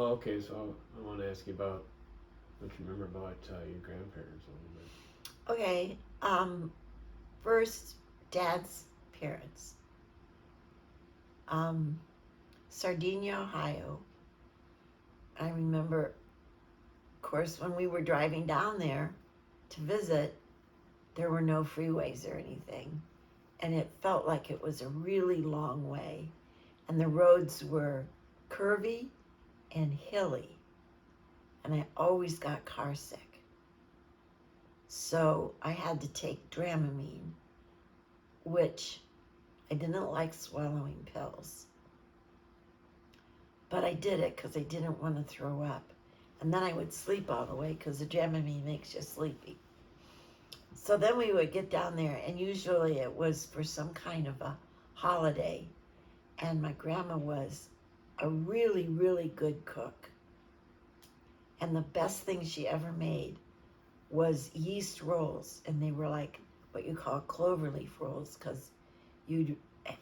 Oh, okay. So I want to ask you about what you remember about your grandparents a little bit. Okay, first, Dad's parents. Um, Sardinia, Ohio. I remember, of course, when we were driving down there to visit, there were no freeways or anything. And it felt like it was a really long way. And the roads were curvy and hilly. And I always got car sick. So I had to take Dramamine, which I didn't like swallowing pills. But I did it because I didn't want to throw up. And then I would sleep all the way because the Dramamine makes you sleepy. So then we would get down there, and usually it was for some kind of a holiday. And my grandma was a really, really good cook. And the best thing she ever made was yeast rolls, and they were like what you call cloverleaf rolls because you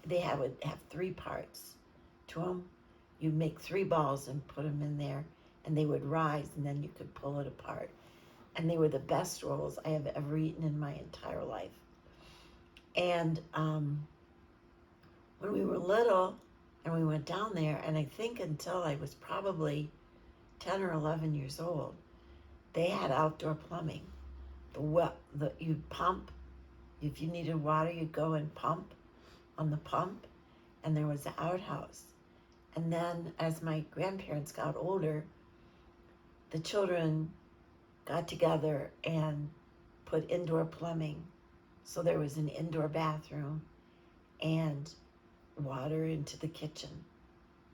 would have three parts to them. You'd make three balls and put them in there, and they would rise, and then you could pull it apart. And they were the best rolls I have ever eaten in my entire life. And when we were little, and we went down there, and I think until I was probably 10 or 11 years old, they had outdoor plumbing. You'd pump. If you needed water, you'd go and pump on the pump, and there was an outhouse. And then as my grandparents got older, the children got together and put indoor plumbing. So there was an indoor bathroom and water into the kitchen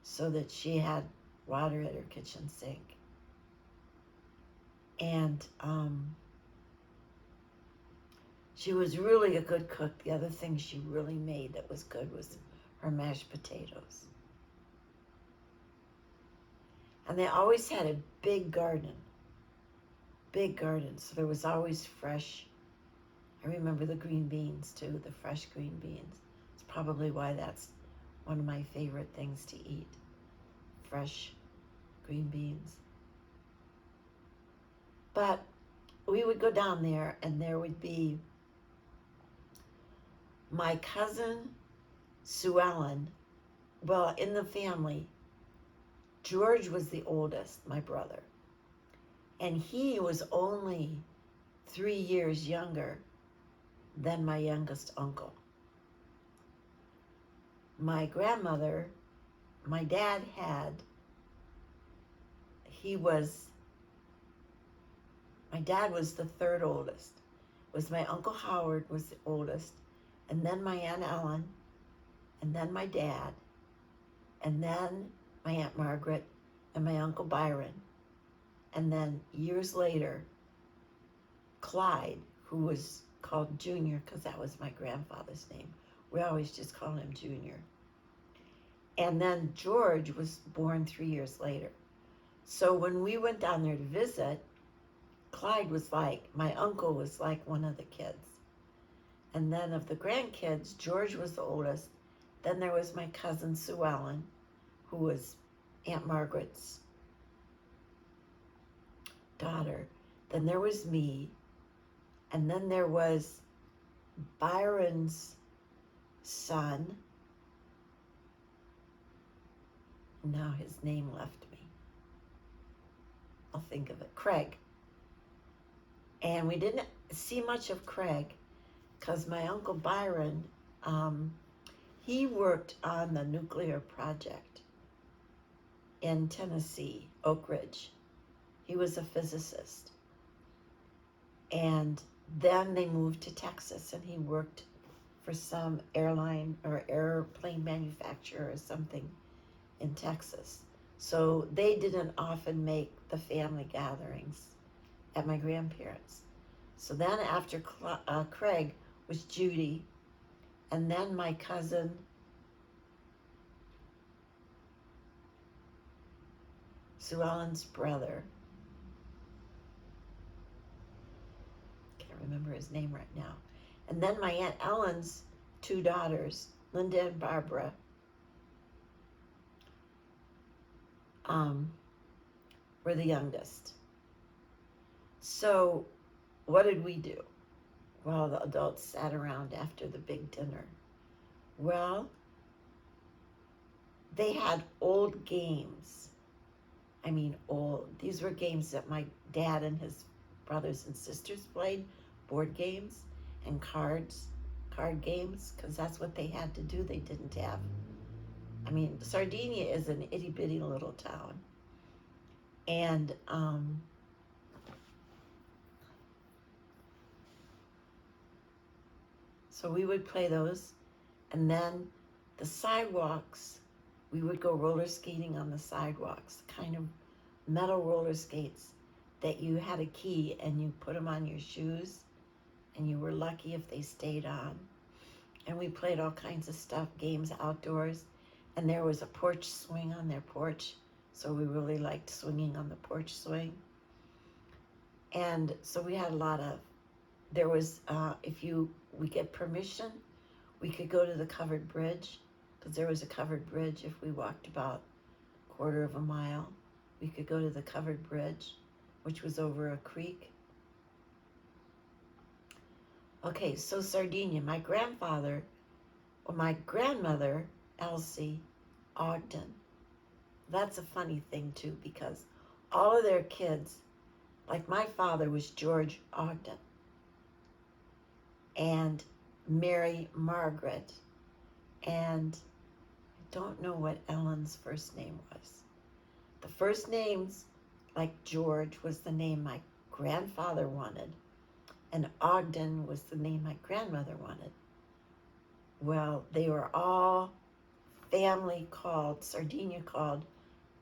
so that she had water at her kitchen sink. And she was really a good cook. The other thing she really made that was good was her mashed potatoes. And they always had a big garden. Big garden. So there was always fresh. I remember the green beans too, the fresh green beans. It's probably why that's one of my favorite things to eat. Fresh green beans. But we would go down there, and there would be my cousin Sue Ellen. Well, in the family, George was the oldest, my brother. And he was only 3 years younger than my youngest uncle. My grandmother, my dad my dad was the third oldest. It was my Uncle Howard was the oldest, and then my Aunt Ellen, and then my dad, and then my Aunt Margaret, and my Uncle Byron. And then years later, Clyde, who was called Junior because that was my grandfather's name. We always just called him Junior. And then George was born 3 years later. So when we went down there to visit, Clyde was like, my uncle was like one of the kids. And then of the grandkids, George was the oldest. Then there was my cousin Sue Ellen, who was Aunt Margaret's daughter. Then there was me. And then there was Byron's son. Now his name left me. I'll think of it. Craig. And we didn't see much of Craig because my Uncle Byron, he worked on the nuclear project in Tennessee, Oak Ridge. He was a physicist. And then they moved to Texas, and he worked for some airline or airplane manufacturer or something in Texas. So they didn't often make the family gatherings at my grandparents'. So then after Craig was Judy, and then my cousin Sue Ellen's brother. Can't remember his name right now. And then my Aunt Ellen's two daughters, Linda and Barbara. were the youngest. So what did we do? Well, the adults sat around after the big dinner. Well, they had old games. I mean, old. These were games that my dad and his brothers and sisters played, board games and card games, because that's what they had to do. They didn't have. I mean, Sardinia is an itty bitty little town. And so we would play those. And then the sidewalks, we would go roller skating on the sidewalks, kind of metal roller skates that you had a key and you put them on your shoes and you were lucky if they stayed on. And we played all kinds of stuff, games outdoors. And there was a porch swing on their porch, so we really liked swinging on the porch swing. And so we had a lot of, there was, we get permission, we could go to the covered bridge, because there was a covered bridge. If we walked about a quarter of a mile, we could go to the covered bridge, which was over a creek. Okay, so Sardinia, my grandmother, Elsie Ogden. That's a funny thing too, because all of their kids, like my father was George Ogden and Mary Margaret, and I don't know what Ellen's first name was. The first names, like George, was the name my grandfather wanted, and Ogden was the name my grandmother wanted. Well, they were all family called, Sardinia called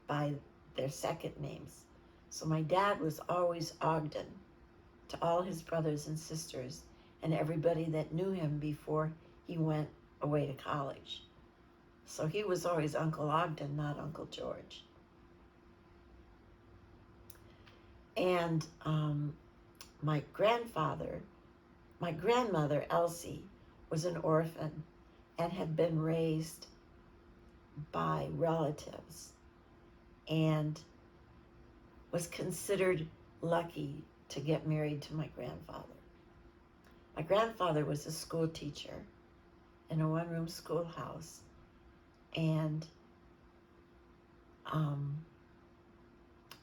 by their second names. So my dad was always Ogden to all his brothers and sisters and everybody that knew him before he went away to college. So he was always Uncle Ogden, not Uncle George. And my grandmother, Elsie, was an orphan and had been raised by relatives and was considered lucky to get married to my grandfather. My grandfather was a school teacher in a one-room schoolhouse, and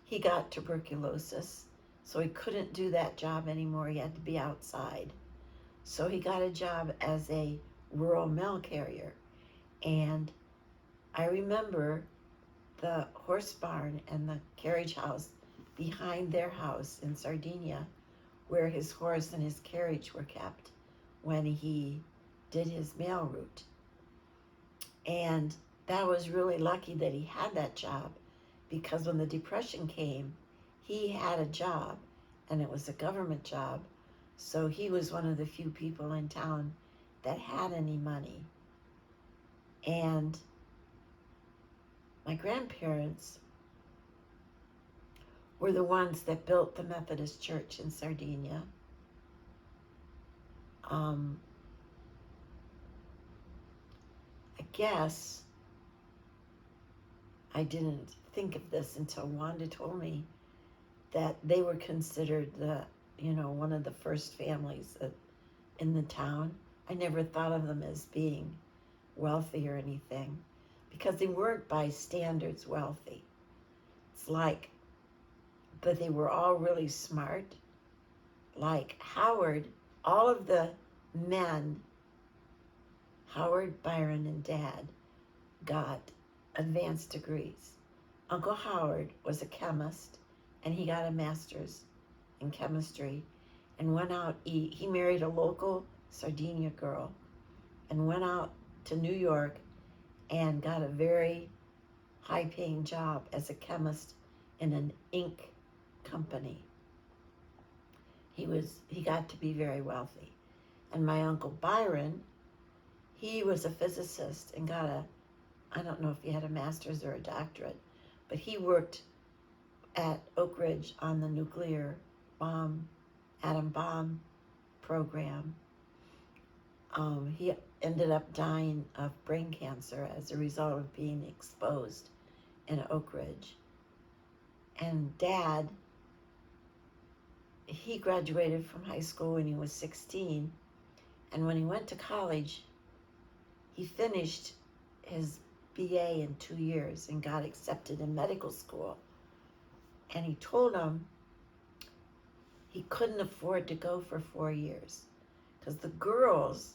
he got tuberculosis, so he couldn't do that job anymore. He had to be outside. So he got a job as a rural mail carrier. And I remember the horse barn and the carriage house behind their house in Sardinia, where his horse and his carriage were kept when he did his mail route. And that was really lucky that he had that job, because when the Depression came, he had a job, and it was a government job. So he was one of the few people in town that had any money. And my grandparents were the ones that built the Methodist Church in Sardinia. I guess I didn't think of this until Wanda told me that they were considered one of the first families in the town. I never thought of them as being wealthy or anything, because they weren't by standards wealthy. But they were all really smart. Like Howard, all of the men, Howard, Byron, and Dad, got advanced degrees. Uncle Howard was a chemist, and he got a master's in chemistry, and went out, he married a local Sardinia girl, and went out to New York and got a very high-paying job as a chemist in an ink company. He got to be very wealthy. And my Uncle Byron, he was a physicist and got I don't know if he had a master's or a doctorate, but he worked at Oak Ridge on the nuclear atom bomb program. He ended up dying of brain cancer as a result of being exposed in Oak Ridge. And Dad, he graduated from high school when he was 16. And when he went to college, he finished his BA in 2 years and got accepted in medical school. And he told him he couldn't afford to go for 4 years because the girls,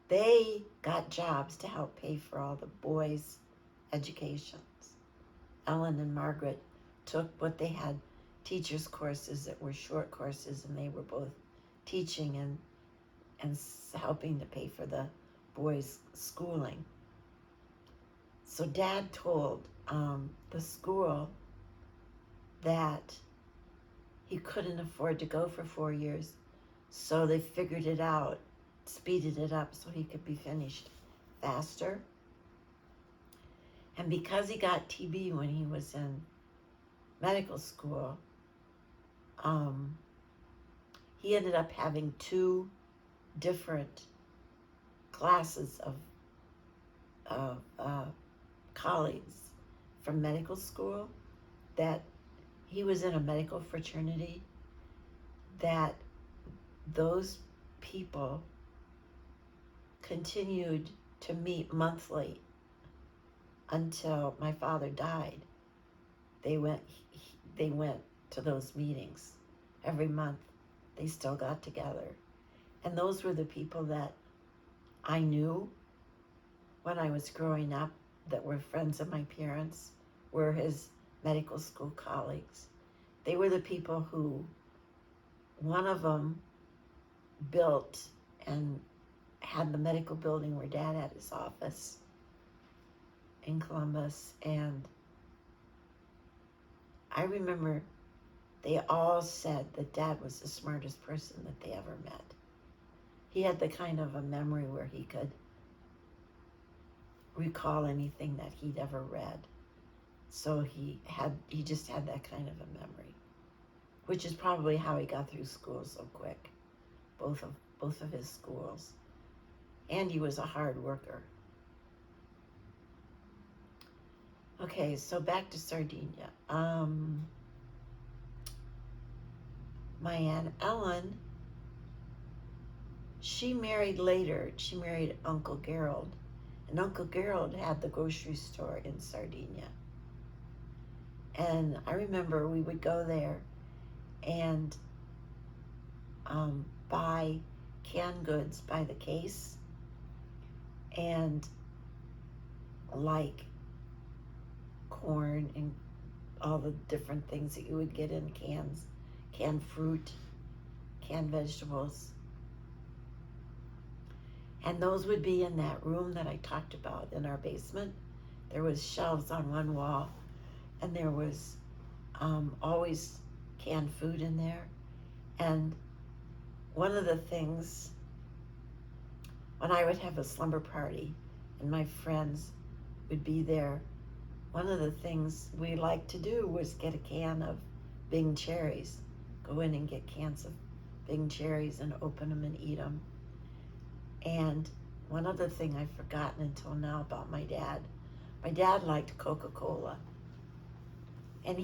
they got jobs to help pay for all the boys' educations. Ellen and Margaret took what they had, teachers' courses that were short courses, and they were both teaching and helping to pay for the boys' schooling. So Dad told the school that he couldn't afford to go for 4 years, so they figured it out, speeded it up so he could be finished faster. And because he got TB when he was in medical school, he ended up having 2 different classes of colleagues from medical school, that he was in a medical fraternity, that those people continued to meet monthly until my father died. They went to those meetings every month. They still got together. And those were the people that I knew when I was growing up that were friends of my parents, were his medical school colleagues. They were the people who, one of them built and had the medical building where Dad had his office in Columbus. And I remember they all said that Dad was the smartest person that they ever met. He had the kind of a memory where he could recall anything that he'd ever read. So he just had that kind of a memory, which is probably how he got through school so quick, both of his schools. And he was a hard worker. Okay, so back to Sardinia. My Aunt Ellen, she married later. She married Uncle Gerald. And Uncle Gerald had the grocery store in Sardinia. And I remember we would go there and buy canned goods by the case, and like corn and all the different things that you would get in cans, canned fruit, canned vegetables. And those would be in that room that I talked about in our basement. There was shelves on one wall, and there was always canned food in there. And one of the things, when I would have a slumber party and my friends would be there, one of the things we liked to do was get a can of Bing cherries. Go in and get cans of Bing cherries and open them and eat them. And one other thing I've forgotten until now about my dad liked Coca-Cola. And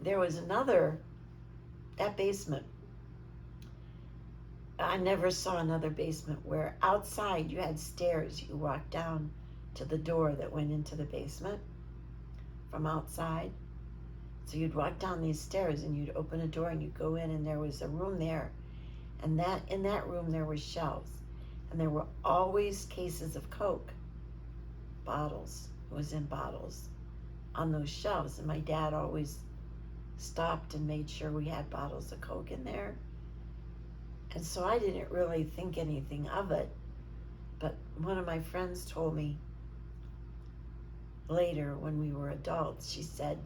there was that basement, I never saw another basement where outside you had stairs. You walked down to the door that went into the basement from outside. So you'd walk down these stairs and you'd open a door and you'd go in, and there was a room there. And in that room there were shelves. And there were always cases of Coke, bottles. It was in bottles on those shelves. And my dad always stopped and made sure we had bottles of Coke in there. And so I didn't really think anything of it. But one of my friends told me later, when we were adults, she said,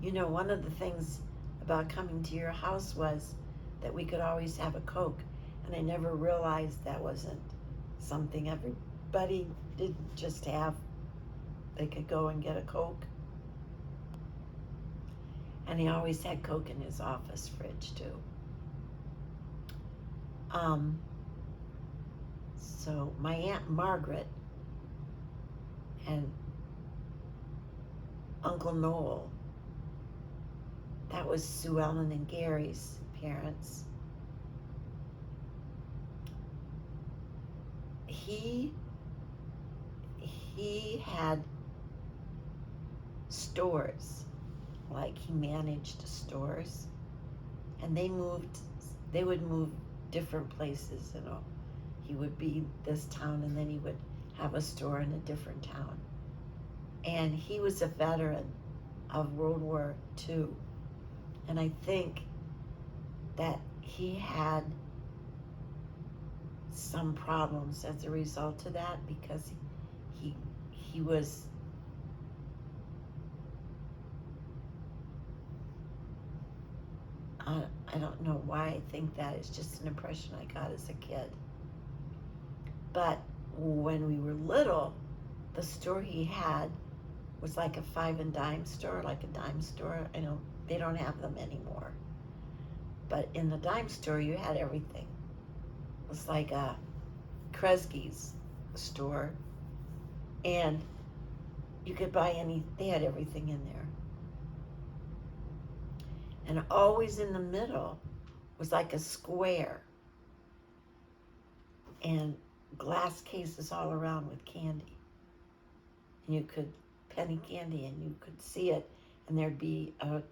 you know, one of the things about coming to your house was that we could always have a Coke. And I never realized that wasn't something everybody didn't just have. They could go and get a Coke. And he always had Coke in his office fridge too. So my Aunt Margaret and Uncle Noel That was Sue Ellen and Gary's parents. He had stores, like he managed stores, and they would move different places, you know. He would be this town and then he would have a store in a different town. And he was a veteran of World War II. And I think that he had some problems as a result of that, because he was I don't know why I think that. It's just an impression I got as a kid. But when we were little, the store he had was like a 5 and dime store, like a dime store. I know they don't have them anymore. But in the dime store, you had everything. It was like a Kresge's store, and you could buy they had everything in there. And always in the middle was like a square, and glass cases all around with candy. And you could penny candy, and you could see it, and there'd be a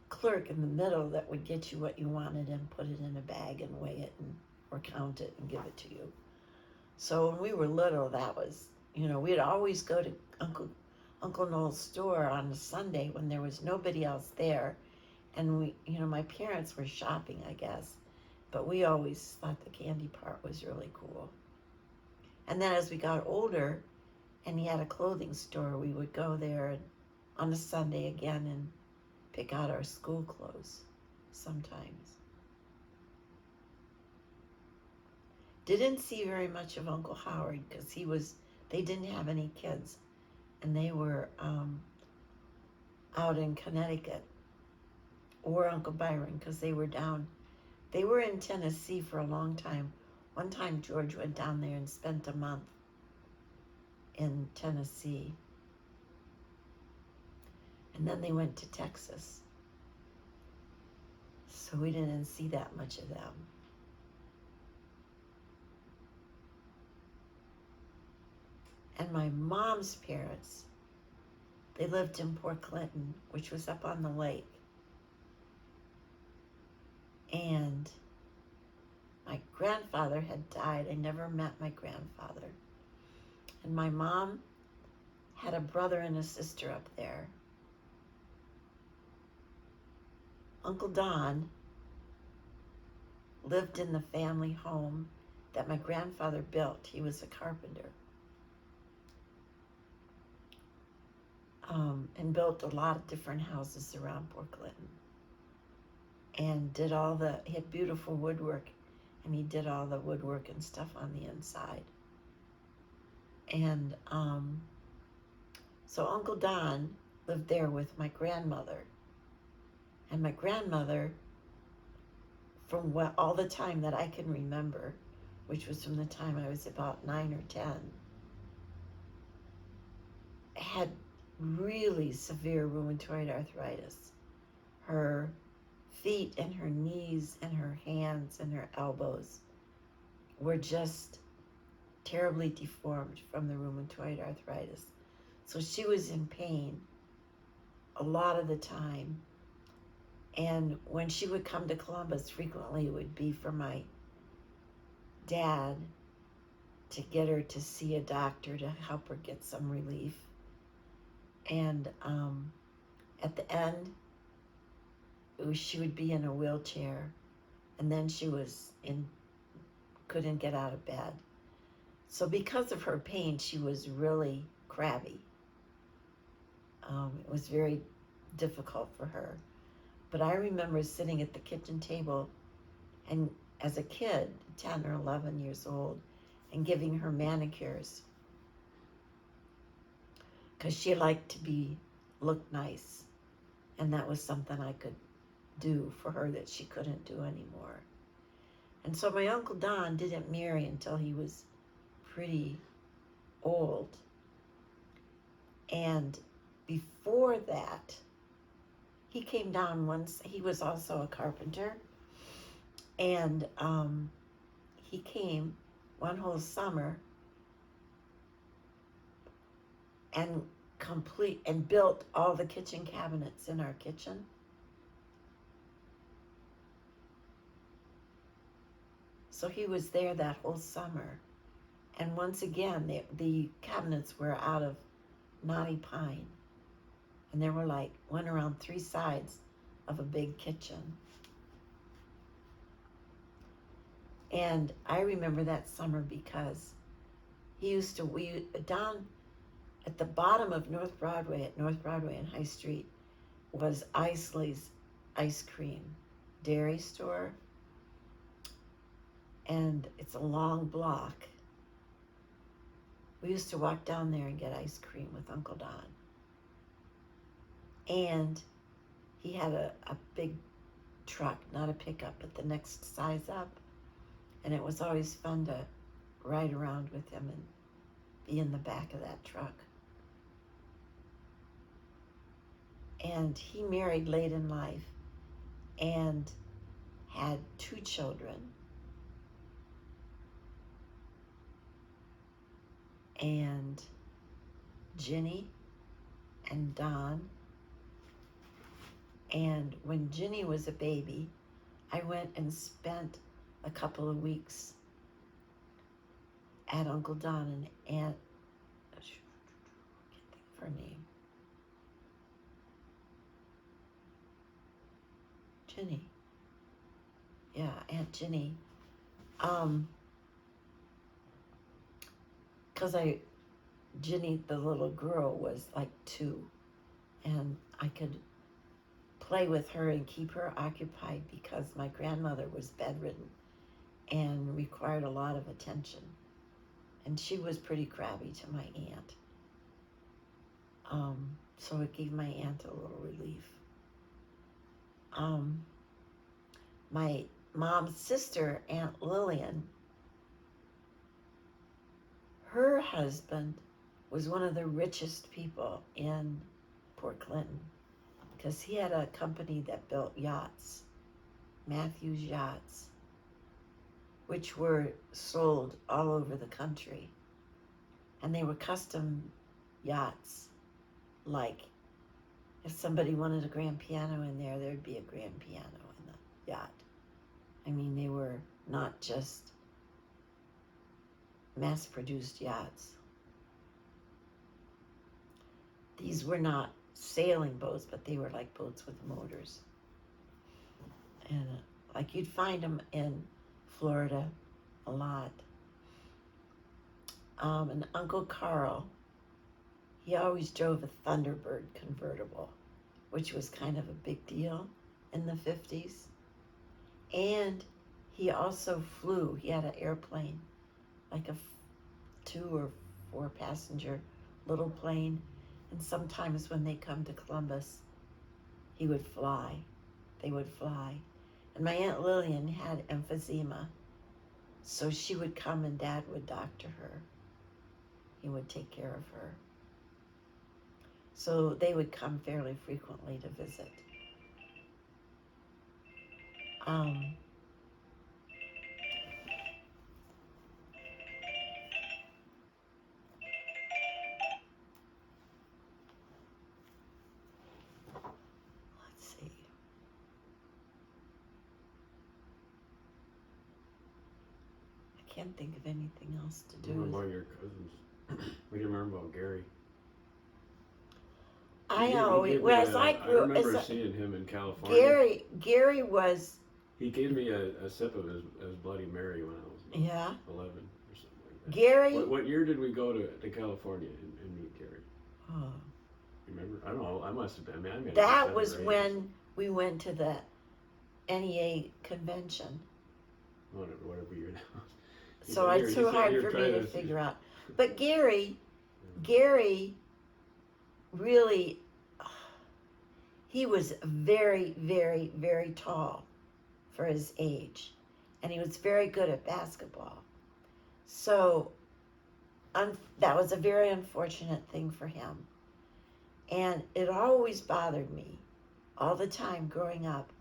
clerk in the middle that would get you what you wanted and put it in a bag and weigh it or count it and give it to you. So when we were little, that was, we'd always go to Uncle Noel's store on a Sunday when there was nobody else there. And my parents were shopping, I guess, but we always thought the candy part was really cool. And then as we got older and he had a clothing store, we would go there on a Sunday again and pick out our school clothes sometimes. Didn't see very much of Uncle Howard because they didn't have any kids, and they were out in Connecticut, or Uncle Byron, because they were in Tennessee for a long time. One time George went down there and spent a month in Tennessee. And then they went to Texas. So we didn't see that much of them. And my mom's parents, they lived in Port Clinton, which was up on the lake. And my grandfather had died. I never met my grandfather. And my mom had a brother and a sister up there. Uncle Don lived in the family home that my grandfather built. He was a carpenter. And built a lot of different houses around Port Clinton. And he had beautiful woodwork, and he did all the woodwork and stuff on the inside. And so Uncle Don lived there with my grandmother. And my grandmother, from all the time that I can remember, which was from the time I was about 9 or 10, had really severe rheumatoid arthritis. Her feet and her knees and her hands and her elbows were just terribly deformed from the rheumatoid arthritis. So she was in pain a lot of the time. And when she would come to Columbus, frequently it would be for my dad to get her to see a doctor to help her get some relief. And at the end, she would be in a wheelchair, and then she couldn't get out of bed. So because of her pain, she was really crabby. It was very difficult for her. But I remember sitting at the kitchen table, and as a kid, 10 or 11 years old, and giving her manicures, because she liked to look nice, and that was something I could do for her that she couldn't do anymore. And so my Uncle Don didn't marry until he was pretty old. And before that, he came down once. He was also a carpenter, and he came one whole summer and built all the kitchen cabinets in our kitchen. So he was there that whole summer. And once again, the cabinets were out of knotty pine. And there were went around 3 sides of a big kitchen. And I remember that summer because down at the bottom of North Broadway, at North Broadway and High Street, was Isley's ice cream dairy store. And it's a long block. We used to walk down there and get ice cream with Uncle Don. And he had a big truck, not a pickup, but the next size up. And it was always fun to ride around with him and be in the back of that truck. And he married late in life and had 2 children. And Ginny and Don. And when Ginny was a baby, I went and spent a couple of weeks at Uncle Don and Aunt, I can't think of her name. Ginny. Yeah, Aunt Ginny. Because Ginny, the little girl, was 2, and I could play with her and keep her occupied because my grandmother was bedridden and required a lot of attention. And she was pretty crabby to my aunt. So it gave my aunt a little relief. My mom's sister, Aunt Lillian, her husband was one of the richest people in Port Clinton because he had a company that built yachts, Matthews Yachts, which were sold all over the country. And they were custom yachts. If somebody wanted a grand piano in there, there'd be a grand piano in the yacht. I mean, they were not just mass-produced yachts. These were not sailing boats, but they were like boats with motors. And you'd find them in Florida a lot. And Uncle Carl, he always drove a Thunderbird convertible, which was kind of a big deal in the 50s. And he also flew. He had an airplane, like a 2 or 4 passenger little plane. And sometimes when they come to Columbus, he would fly. They would fly. And my Aunt Lillian had emphysema, so she would come and Dad would doctor her. He would take care of her. So they would come fairly frequently to visit. Let's see. I can't think of anything else to do. What about your cousins? What do you remember about Gary? I remember seeing him in California. Gary was. He gave me a sip of his Bloody Mary when I was 11 or something like that. Gary. What year did we go to California and meet Gary? Oh. Remember? I don't know. I must have been. I mean, that was when we went to the NEA convention. Whatever year that was. So it's too hard for me to figure out. But Gary really, he was very, very, very tall for his age. And he was very good at basketball. So that was a very unfortunate thing for him. And it always bothered me all the time growing up.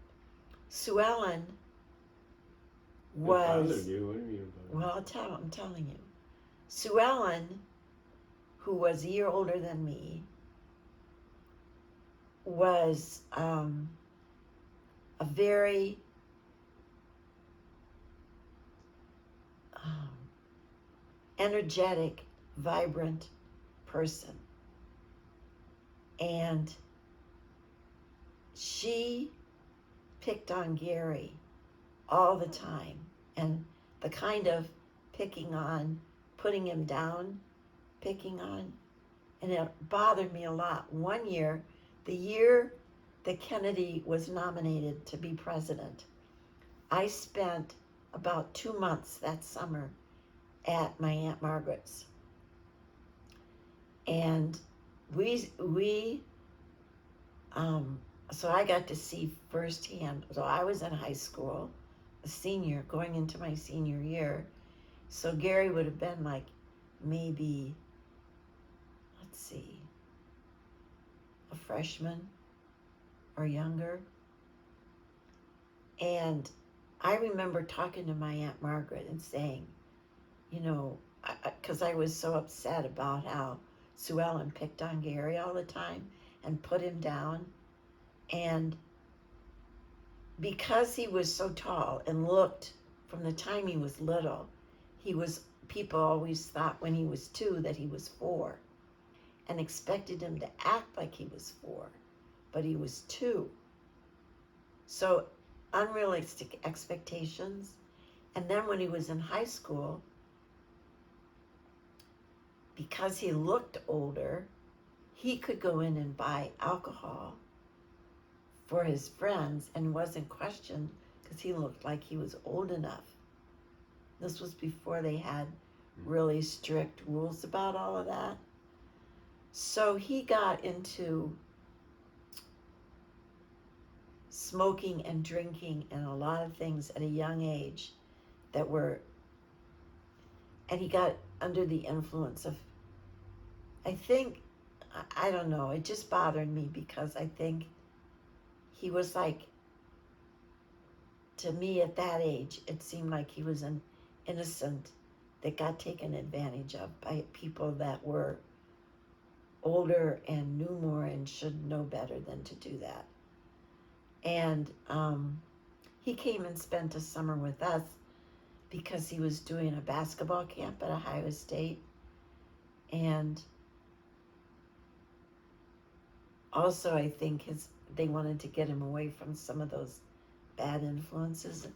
Sue Ellen It bothered was, you? What do you mean about well, I'm telling you. Sue Ellen, who was a year older than me, was a very energetic, vibrant person. And she picked on Gary all the time. And the kind of picking on, putting him down, picking on. And it bothered me a lot. One year, the year that Kennedy was nominated to be president, I spent about 2 months that summer at my Aunt Margaret's. And so I got to see firsthand. So I was in high school, a senior, going into my senior year. So Gary would have been like maybe, let's see, a freshman or younger. And I remember talking to my Aunt Margaret and saying, you know, because I was so upset about how Sue Ellen picked on Gary all the time and put him down. And because he was so tall and looked, from the time he was little, people always thought when he was 2 that he was 4 and expected him to act like he was 4, but he was 2. So unrealistic expectations. And then when he was in high school, because he looked older, he could go in and buy alcohol for his friends and wasn't questioned because he looked like he was old enough. This was before they had really strict rules about all of that. So he got into smoking and drinking and a lot of things at a young age and he got under the influence of, I don't know, it just bothered me because I think he was like, to me at that age, it seemed like he was an innocent that got taken advantage of by people that were older and knew more and should know better than to do that. And he came and spent a summer with us because he was doing a basketball camp at Ohio State. And also I think they wanted to get him away from some of those bad influences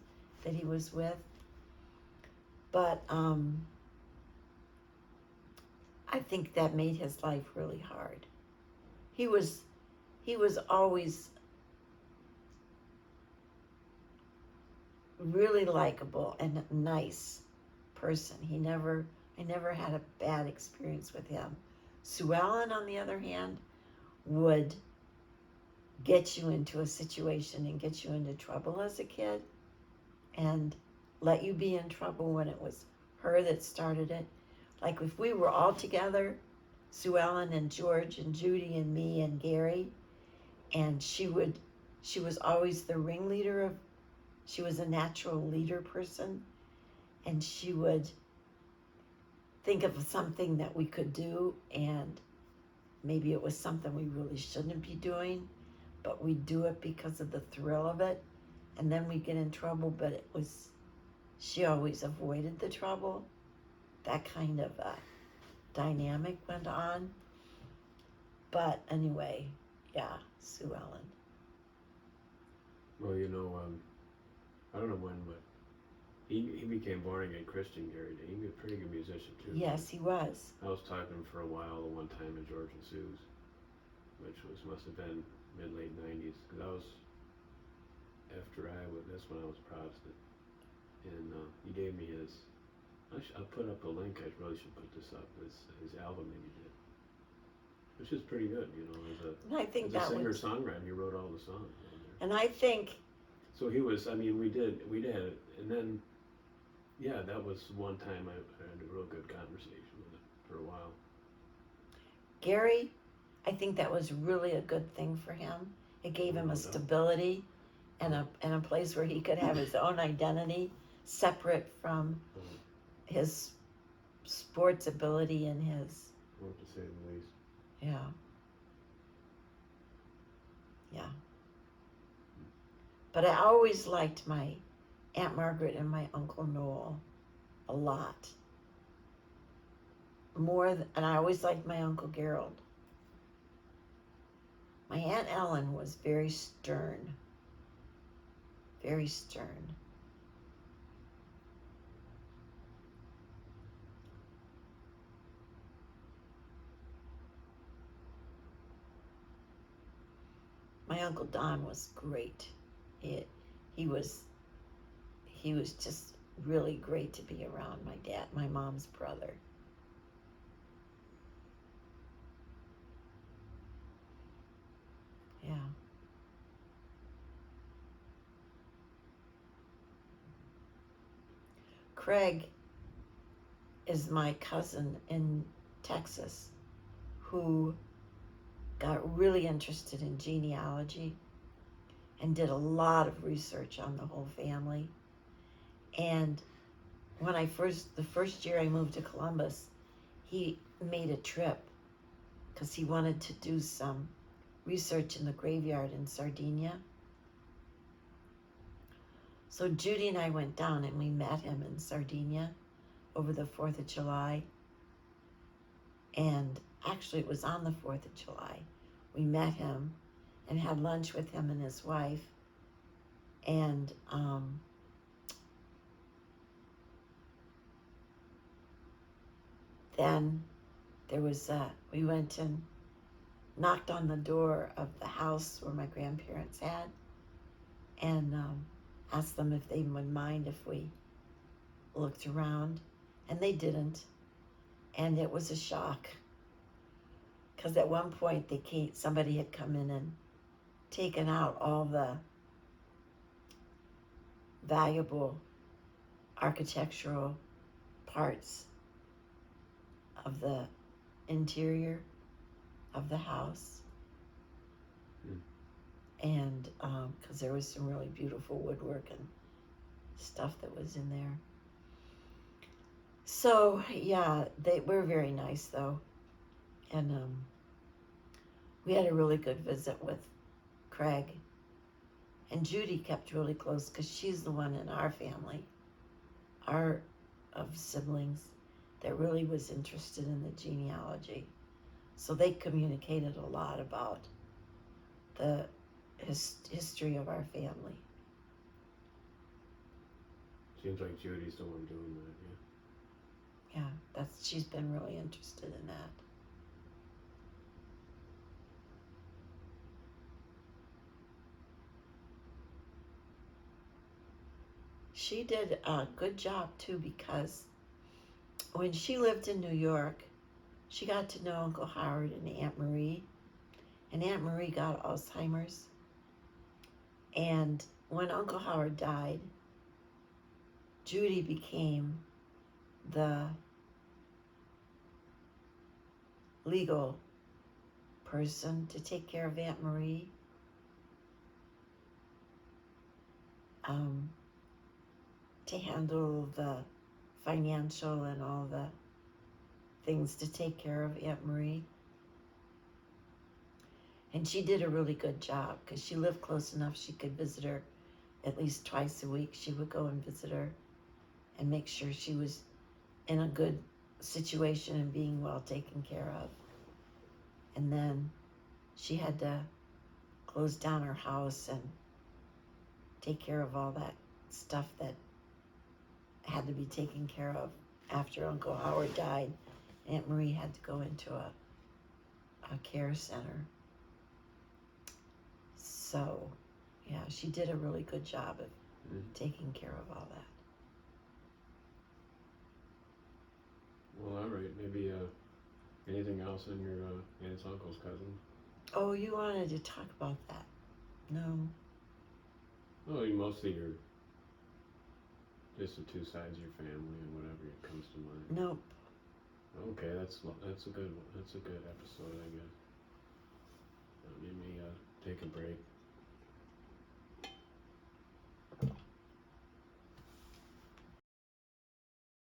that he was with. But I think that made his life really hard. He was always really likable and nice person. I never had a bad experience with him. Sue Ellen, on the other hand, would get you into a situation and get you into trouble as a kid and let you be in trouble when it was her that started it. Like if we were all together, Sue Ellen and George and Judy and me and Gary, and she was always the ringleader she was a natural leader person, and she would think of something that we could do, and maybe it was something we really shouldn't be doing, but we'd do it because of the thrill of it, and then we'd get in trouble, but she always avoided the trouble. That kind of dynamic went on. But anyway, yeah, Sue Ellen. Well, I don't know when, but he became born again Christian, Gary did. He was a pretty good musician too. Yes, he was. I was talking to him for a while the one time at George and Sue's, which must have been mid-late 90s, because I was, that's when I was Protestant, and he gave me I'll put up a link, I really should put this up, his album that he did, which is pretty good, And I think as a singer-songwriter, he wrote all the songs. And I think... So he was, we did, and then, yeah, that was one time I had a real good conversation with him for a while. Gary, I think that was really a good thing for him. It gave him No a doubt. stability and a place where he could have his own identity separate from his sports ability and his, Well, to say the least. yeah. Yeah. But I always liked my Aunt Margaret and my Uncle Noel a lot. And I always liked my Uncle Gerald. My Aunt Ellen was very stern. Very stern. My Uncle Don was great. He was just really great to be around. My mom's brother. Yeah. Craig is my cousin in Texas who got really interested in genealogy and did a lot of research on the whole family. And when the first year I moved to Columbus, he made a trip because he wanted to do some research in the graveyard in Sardinia. So Judy and I went down and we met him in Sardinia over the 4th of July. And actually it was on the 4th of July. We met him and had lunch with him and his wife. And then there was, we went and knocked on the door of the house where my grandparents had and asked them if they would mind if we looked around. And they didn't. And it was a shock. Because at one point somebody had come in and taken out all the valuable architectural parts of the interior of the house. And because there was some really beautiful woodwork and stuff that was in there. So yeah, they were very nice though. And we had a really good visit with Craig. And Judy kept really close because she's the one in our family, of siblings, that really was interested in the genealogy. So they communicated a lot about the history of our family. Seems like Judy's the one doing that, yeah. Yeah, she's been really interested in that. She did a good job too, because when she lived in New York, she got to know Uncle Howard and Aunt Marie. And Aunt Marie got Alzheimer's. And when Uncle Howard died, Judy became the legal person to take care of Aunt Marie. To handle the financial and all the things to take care of Aunt Marie. And she did a really good job because she lived close enough she could visit her at least twice a week. She would go and visit her and make sure she was in a good situation and being well taken care of. And then she had to close down her house and take care of all that stuff that had to be taken care of after Uncle Howard died. Aunt Marie had to go into a care center. So, yeah, she did a really good job of taking care of all that. Well, all right. Maybe anything else on your aunts, uncles, cousins? Oh, you wanted to talk about that? No. Well, mostly just the two sides of your family and whatever comes to mind. Nope. Okay, that's a good one. That's a good episode, I guess. Let me take a break.